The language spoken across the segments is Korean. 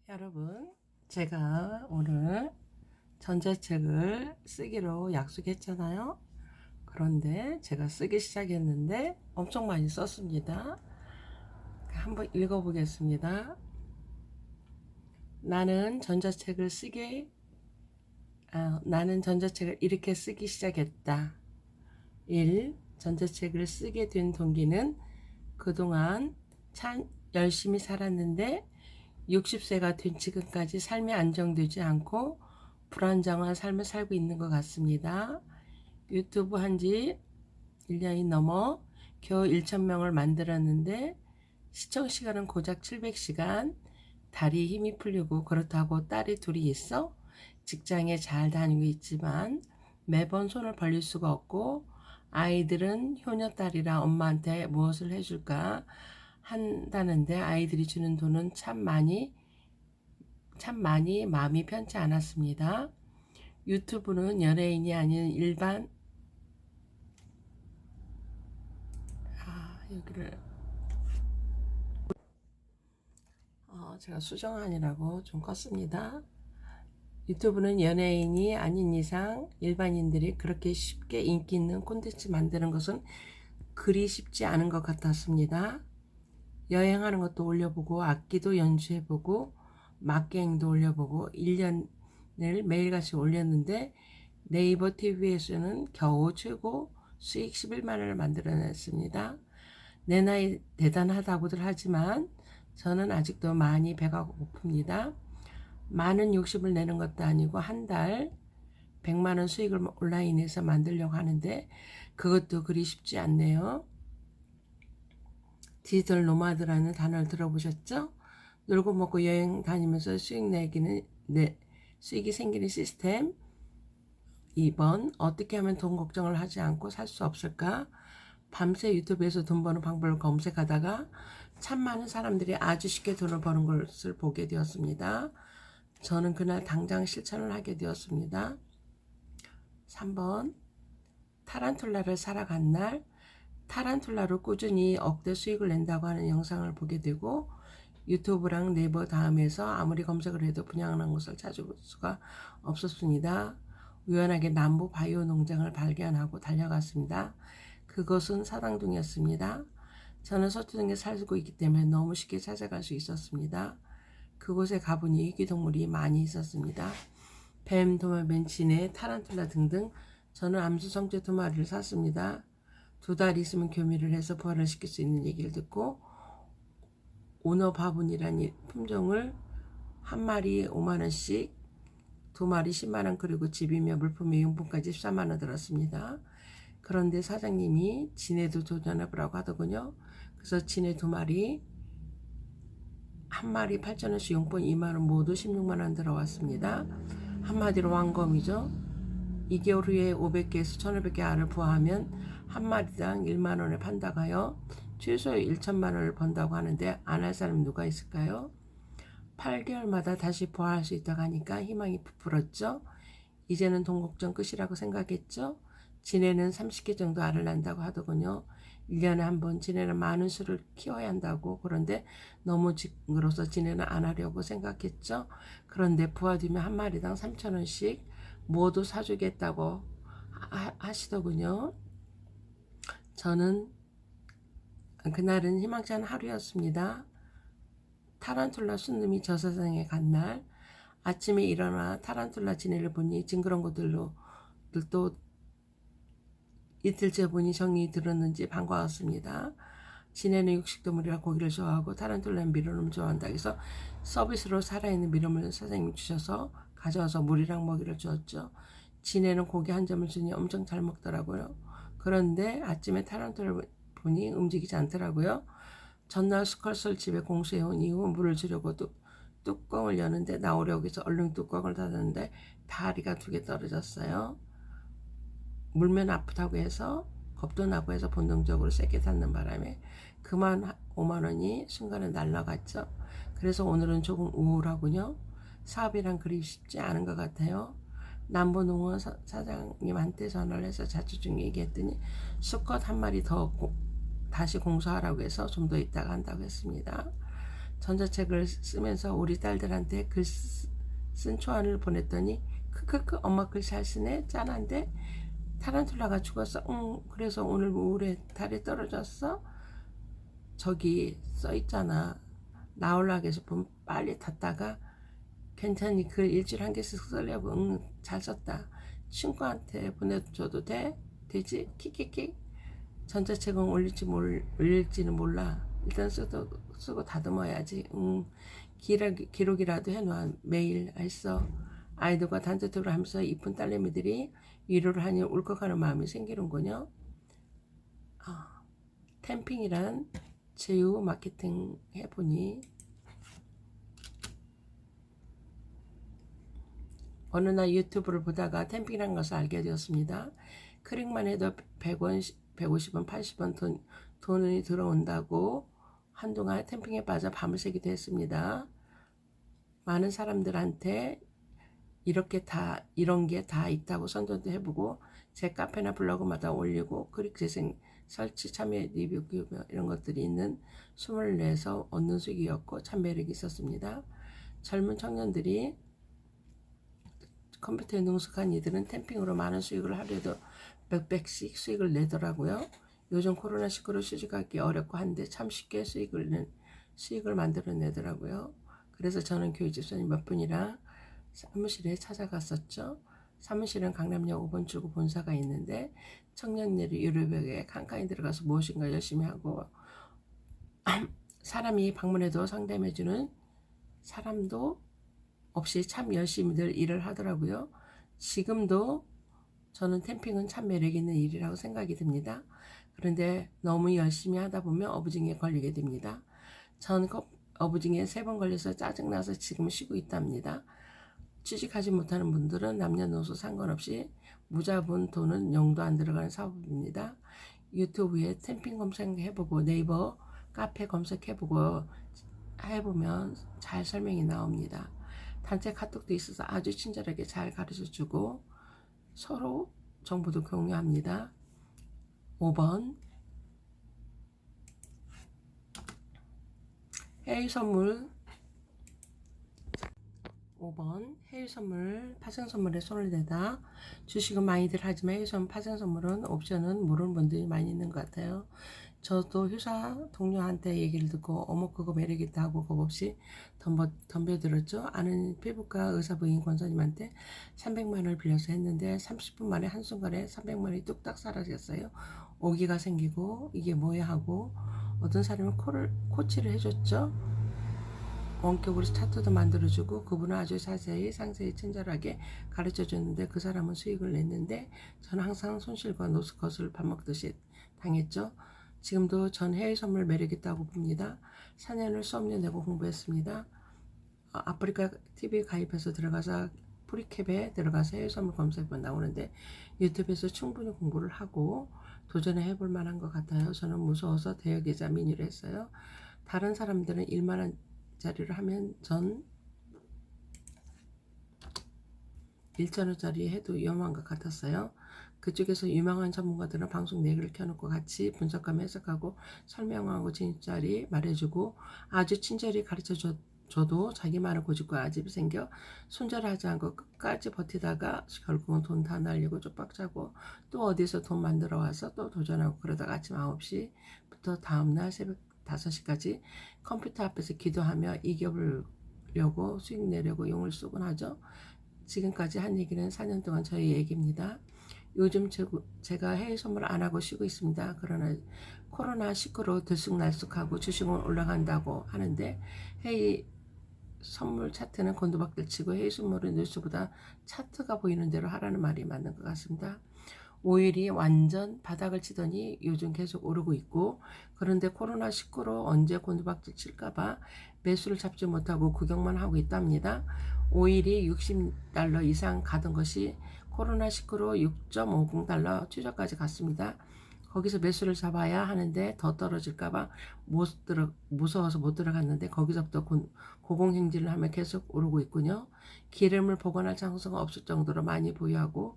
여러분, 제가 오늘 전자책을 쓰기로 약속했잖아요. 그런데 제가 쓰기 시작했는데 엄청 많이 썼습니다. 한번 읽어보겠습니다. 나는 전자책을 이렇게 쓰기 시작했다. 1. 전자책을 쓰게 된 동기는 그동안 참 열심히 살았는데 60세가 된 지금까지 삶이 안정되지 않고 불안정한 삶을 살고 있는 것 같습니다. 유튜브 한지 1년이 넘어 겨우 1,000명을 만들었는데 시청 시간은 고작 700시간. 다리에 힘이 풀리고 그렇다고 딸이 둘이 있어 직장에 잘 다니고 있지만 매번 손을 벌릴 수가 없고 아이들은 효녀딸이라 엄마한테 무엇을 해줄까 한다는데 아이들이 주는 돈은 참 많이 마음이 편치 않았습니다. 유튜브는 연예인이 아닌 일반 여기를 제가 수정안이라고 좀 껐습니다. 유튜브는 연예인이 아닌 이상 일반인들이 그렇게 쉽게 인기 있는 콘텐츠 만드는 것은 그리 쉽지 않은 것 같았습니다. 여행하는 것도 올려보고 악기도 연주해보고 막갱도 올려보고 1년을 매일같이 올렸는데 네이버 TV에서는 겨우 최고 수익 11만원을 만들어냈습니다. 내 나이 대단하다고들 하지만 저는 아직도 많이 배가 고픕니다. 많은 욕심을 내는 것도 아니고 한 달 100만원 수익을 온라인에서 만들려고 하는데 그것도 그리 쉽지 않네요. 디지털 노마드라는 단어를 들어보셨죠? 놀고 먹고 여행 다니면서 수익이 생기는 시스템. 2번, 어떻게 하면 돈 걱정을 하지 않고 살 수 없을까? 밤새 유튜브에서 돈 버는 방법을 검색하다가 참 많은 사람들이 아주 쉽게 돈을 버는 것을 보게 되었습니다. 저는 그날 당장 실천을 하게 되었습니다. 3번, 타란툴라를 살아간 날, 타란툴라로 꾸준히 억대 수익을 낸다고 하는 영상을 보게 되고 유튜브랑 네이버 다음에서 아무리 검색을 해도 분양하는 곳을 찾을 수가 없었습니다. 우연하게 남부 바이오 농장을 발견하고 달려갔습니다. 그것은 사당동이었습니다. 저는 서초동에 살고 있기 때문에 너무 쉽게 찾아갈 수 있었습니다. 그곳에 가보니 희귀동물이 많이 있었습니다. 뱀, 도마뱀, 진해, 타란툴라 등등. 저는 암수성체 2마리를 샀습니다. 2달 있으면 교미를 해서 부활을 시킬 수 있는 얘기를 듣고 오너 바분이라는 품종을 한 마리 5만원씩 2마리 10만원 그리고 집이며 물품의 용품까지 14만원 들었습니다. 그런데 사장님이 진해도 도전해보라고 하더군요. 그래서 진해 2마리 한 마리 8,000원씩 용품 2만원 모두 16만원 들어왔습니다. 한마디로 왕검이죠. 2개월 후에 500개에서 1,500개 알을 부화하면 한 마리당 1만원에 판다고 하여 최소 1천만원을 번다고 하는데 안 할 사람이 누가 있을까요? 8개월마다 다시 부화할 수 있다고 하니까 희망이 부풀었죠. 이제는 돈 걱정 끝이라고 생각했죠. 진해는 30개 정도 알을 낳는다고 하더군요. 1년에 한 번 진해는 많은 수를 키워야 한다고. 그런데 너무 징그러서 진해는 안 하려고 생각했죠. 그런데 부화되면 한 마리당 3,000원씩 모두 사주겠다고 하시더군요. 저는 그날은 희망찬 하루였습니다. 타란툴라 순놈이 저 세상에 간 날 아침에 일어나 타란툴라 진해를 보니 징그러운 것들도 이틀째 보니 정이 들었는지 반가웠습니다. 진해는 육식동물이라 고기를 좋아하고 타란툴라는 미름을 좋아한다 해서 서비스로 살아있는 미름을 사장님이 주셔서 가져와서 물이랑 먹이를 주었죠. 진해는 고기 한 점을 주니 엄청 잘 먹더라고요. 그런데 아침에 타란툴라를 보니 움직이지 않더라고요. 전날 수컷을 집에 공수해온 이후 물을 주려고 뚜껑을 여는데 나오려고 해서 얼른 뚜껑을 닫았는데 다리가 2개 떨어졌어요. 물면 아프다고 해서 겁도 나고 해서 본능적으로 세게 닫는 바람에 그만 5만원이 순간에 날라갔죠. 그래서 오늘은 조금 우울하군요. 사업이란 그리 쉽지 않은 것 같아요. 남부농원 사장님한테 전화를 해서 자초중 얘기했더니 수컷 한 마리 더 다시 공수하라고 해서 좀 더 있다가 한다고 했습니다. 전자책을 쓰면서 우리 딸들한테 글 쓴 초안을 보냈더니 크크크 엄마 글 잘 쓰네 짠한데 타란툴라가 죽었어. 응 그래서 오늘 우울해 달에 떨어졌어. 저기 써있잖아. 나올락에서 보면 빨리 탔다가 괜찮니 글 일주일 한 개씩 쓰려고 응 잘 썼다. 친구한테 보내줘도 돼? 되지? 키키키. 전자책은 올릴지는 몰라. 일단 쓰고 다듬어야지. 기록이라도 해놔. 매일 했어. 아이들과 단체톡을 하면서 이쁜 딸내미들이 위로를 하니 울컥하는 마음이 생기는군요. 캠핑이란 제휴 마케팅 해보니 어느 날 유튜브를 보다가 캠핑이란 것을 알게 되었습니다. 클릭만 해도 100원, 150원, 80원 돈이 들어온다고 한동안 캠핑에 빠져 밤을 새기도 했습니다. 많은 사람들한테 이런 게 다 있다고 선전도 해보고 제 카페나 블로그마다 올리고 클릭 재생, 설치, 참여, 리뷰, 이런 것들이 있는 24에서 얻는 수익이었고 참 매력이 있었습니다. 젊은 청년들이 컴퓨터에 능숙한 이들은 캠핑으로 많은 수익을 하려도 몇백씩 수익을 내더라고요. 요즘 코로나19로 시집가기 어렵고 한데 참 쉽게 수익을 만들어내더라고요. 그래서 저는 교회 집사님 몇 분이랑 사무실에 찾아갔었죠. 사무실은 강남역 5번 출구 본사가 있는데 청년들이 유료벽에 칸칸이 들어가서 무엇인가 열심히 하고 사람이 방문해도 상담해주는 사람도 없이 참 열심히들 일을 하더라고요. 지금도 저는 캠핑은 참 매력 있는 일이라고 생각이 듭니다. 그런데 너무 열심히 하다 보면 어부증에 걸리게 됩니다. 전 어부증에 3번 걸려서 짜증나서 지금 쉬고 있답니다. 취직하지 못하는 분들은 남녀노소 상관없이 무자본 돈은 0도 안 들어가는 사업입니다. 유튜브에 캠핑 검색해보고 네이버 카페 검색해보고 해보면 잘 설명이 나옵니다. 단체 카톡도 있어서 아주 친절하게 잘 가르쳐주고 서로 정보도 공유합니다. 5번 해외 선물 5번 해외 선물 파생 선물에 손을 대다 주식은 많이들 하지만 해외 선물 파생 선물은 옵션은 모르는 분들이 많이 있는 것 같아요. 저도 회사 동료한테 얘기를 듣고 어머 그거 매력있다 하고 겁 없이 덤벼들었죠. 아는 피부과 의사 부인 권사님한테 300만 원을 빌려서 했는데 30분 만에 한순간에 300만 원이 뚝딱 사라졌어요. 오기가 생기고 이게 뭐야 하고 어떤 사람은 코치를 해줬죠. 원격으로 차트도 만들어주고 그분은 아주 상세히 친절하게 가르쳐줬는데 그 사람은 수익을 냈는데 저는 항상 손실과 노스컷을 밥 먹듯이 당했죠. 지금도 전 해외 선물 매력있다고 봅니다. 4년을 수업료 내고 공부했습니다. 아프리카 TV 가입해서 들어가서 프리캡에 들어가서 해외 선물 검색하면 나오는데 유튜브에서 충분히 공부를 하고 도전해 해볼 만한 것 같아요. 저는 무서워서 대여계좌 민의를 했어요. 다른 사람들은 1만원 짜리를 하면 전 1,000원짜리 해도 위험한 것 같았어요. 그쪽에서 유명한 전문가들은 방송 4개를 켜놓고 같이 분석하며 해석하고 설명하고 진짜리 말해주고 아주 친절히 가르쳐줘도 자기 말을 고집과 아집이 생겨 손절하지 않고 끝까지 버티다가 결국은 돈 다 날리고 쪽박차고 또 어디서 돈 만들어 와서 또 도전하고 그러다가 아침 9시부터 다음날 새벽 5시까지 컴퓨터 앞에서 기도하며 이겨보려고 수익 내려고 용을 쓰곤 하죠. 지금까지 한 얘기는 4년 동안 저희 얘기입니다. 요즘 제가 해외 선물 안 하고 쉬고 있습니다. 그러나 코로나19로 들쑥날쑥하고 주식은 올라간다고 하는데 해외 선물 차트는 곤두박질 치고 해외 선물은 뉴스보다 차트가 보이는 대로 하라는 말이 맞는 것 같습니다. 오일이 완전 바닥을 치더니 요즘 계속 오르고 있고 그런데 코로나19로 언제 곤두박질 칠까봐 매수를 잡지 못하고 구경만 하고 있답니다. 오일이 $60 이상 가던 것이 코로나19로 6.50달러 최저까지 갔습니다. 거기서 매수를 잡아야 하는데 더 떨어질까봐 무서워서 못 들어갔는데 거기서부터 고공행진을 하며 계속 오르고 있군요. 기름을 보관할 장소가 없을 정도로 많이 보유하고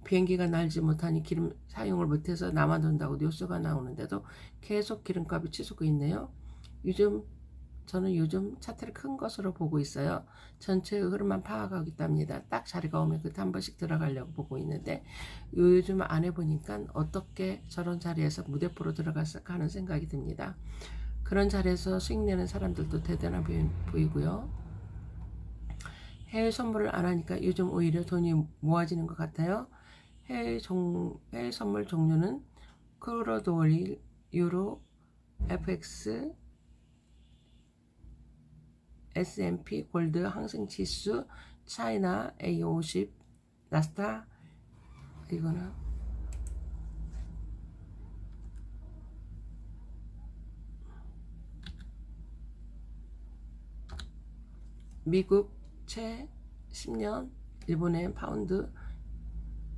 비행기가 날지 못하니 기름 사용을 못해서 남아돈다고 뉴스가 나오는데도 계속 기름값이 치솟고 있네요. 요즘 저는 요즘 차트를 큰 것으로 보고 있어요. 전체의 흐름만 파악하고 있답니다. 딱 자리가 오면 그때 한 번씩 들어가려고 보고 있는데 요즘 안 해보니까 어떻게 저런 자리에서 무대포로 들어갔을까 하는 생각이 듭니다. 그런 자리에서 수익 내는 사람들도 대단해 보이고요. 해외 선물을 안 하니까 요즘 오히려 돈이 모아지는 것 같아요. 해외 선물 종류는 크루드 오일, 유로, FX, S&P, 골드, 항생지수, 차이나, A50, 나스닥, 이거는 미국 채 10년, 일본의 파운드,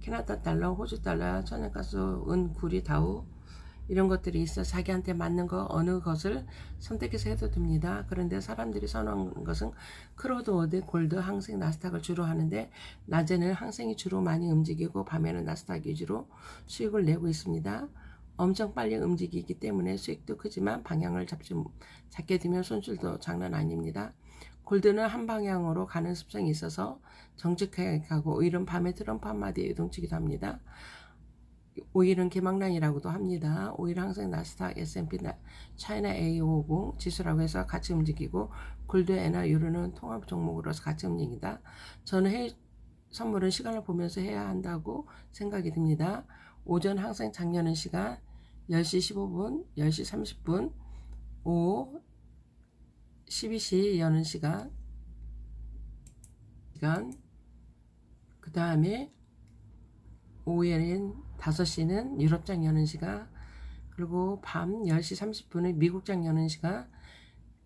캐나다 달러, 호주 달러, 천연가스, 은, 구리, 다우 이런 것들이 있어 자기한테 맞는 거 어느 것을 선택해서 해도 됩니다. 그런데 사람들이 선호하는 것은 크루드 오일, 골드, 항생, 나스닥을 주로 하는데 낮에는 항생이 주로 많이 움직이고 밤에는 나스닥 위주로 수익을 내고 있습니다. 엄청 빨리 움직이기 때문에 수익도 크지만 방향을 잡게 되면 손실도 장난 아닙니다. 골드는 한 방향으로 가는 습성이 있어서 정직하게 가고 오일은 밤에 트럼프 한마디에 요동치기도 합니다. 오일은 개망란이라고도 합니다. 오일 항상 나스닥, S&P, 차이나 A50 지수라고 해서 같이 움직이고 골드, 엔화, 유로는 통합 종목으로서 같이 움직이다. 저는 해외 선물은 시간을 보면서 해야 한다고 생각이 듭니다. 오전 항상 장려는 시간 10시 15분, 10시 30분, 오후 12시 여는 시간, 그 다음에 오후에는 5시는 유럽장 여는 시간, 그리고 밤 10시 30분에 미국장 여는 시간,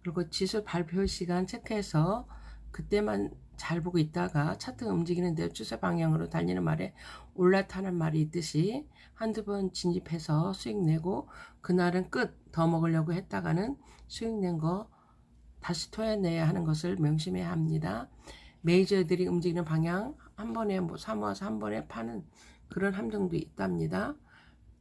그리고 지수 발표 시간 체크해서 그때만 잘 보고 있다가 차트 움직이는데 추세 방향으로 달리는 말에 올라타는 말이 있듯이 한두 번 진입해서 수익 내고 그날은 끝 더 먹으려고 했다가는 수익 낸 거 다시 토해내야 하는 것을 명심해야 합니다. 메이저들이 움직이는 방향 한 번에 사모아서 한 번에 파는 그런 함정도 있답니다.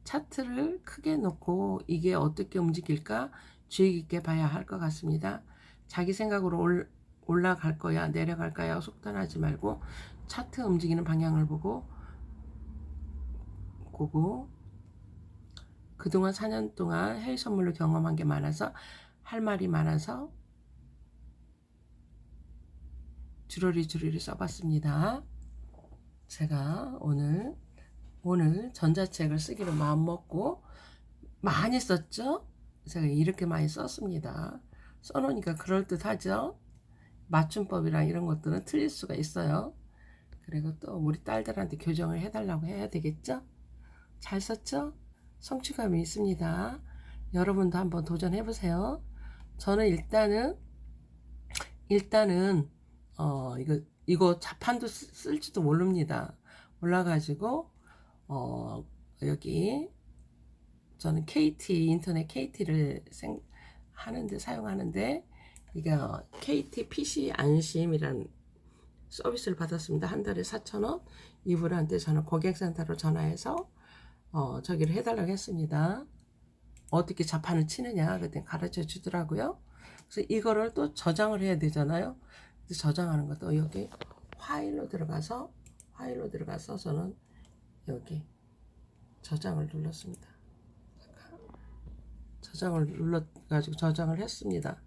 차트를 크게 놓고 이게 어떻게 움직일까 주의 깊게 봐야 할 것 같습니다. 자기 생각으로 올라갈 거야 내려갈 거야 속단하지 말고 차트 움직이는 방향을 보고 그동안 4년 동안 해외 선물로 경험한 게 많아서 할 말이 많아서 주러리 써봤습니다. 제가 오늘 전자책을 쓰기로 마음먹고 많이 썼죠? 제가 이렇게 많이 썼습니다. 써놓으니까 그럴듯하죠? 맞춤법이랑 이런 것들은 틀릴 수가 있어요. 그리고 또 우리 딸들한테 교정을 해달라고 해야 되겠죠? 잘 썼죠? 성취감이 있습니다. 여러분도 한번 도전해보세요. 저는 일단은 이거 자판도 쓸지도 모릅니다. 몰라가지고 여기 저는 KT 인터넷 KT를 사용하는데 이거 KT PC 안심이란 서비스를 받았습니다. 한 달에 4,000원. 이분한테 저는 고객센터로 전화해서 저기를 해달라고 했습니다. 어떻게 자판을 치느냐 그때 가르쳐 주더라고요. 그래서 이거를 또 저장을 해야 되잖아요. 그래서 저장하는 것도 여기 파일로 들어가서 저는 여기 저장을 눌렀습니다. 저장을 눌러가지고 저장을 했습니다.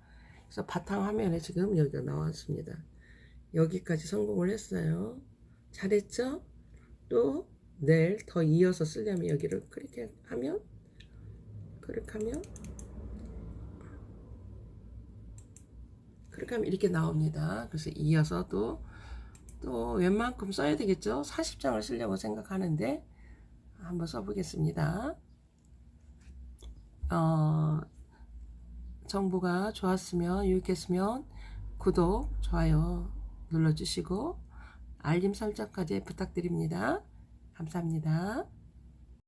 그래서 바탕화면에 지금 여기가 나왔습니다. 여기까지 성공을 했어요. 잘했죠? 또 내일 더 이어서 쓰려면 여기를 클릭하면 이렇게 나옵니다. 그래서 이어서 또 웬만큼 써야 되겠죠? 40장을 쓰려고 생각하는데 한번 써보겠습니다. 정보가 좋았으면 유익했으면 구독, 좋아요 눌러주시고 알림 설정까지 부탁드립니다. 감사합니다.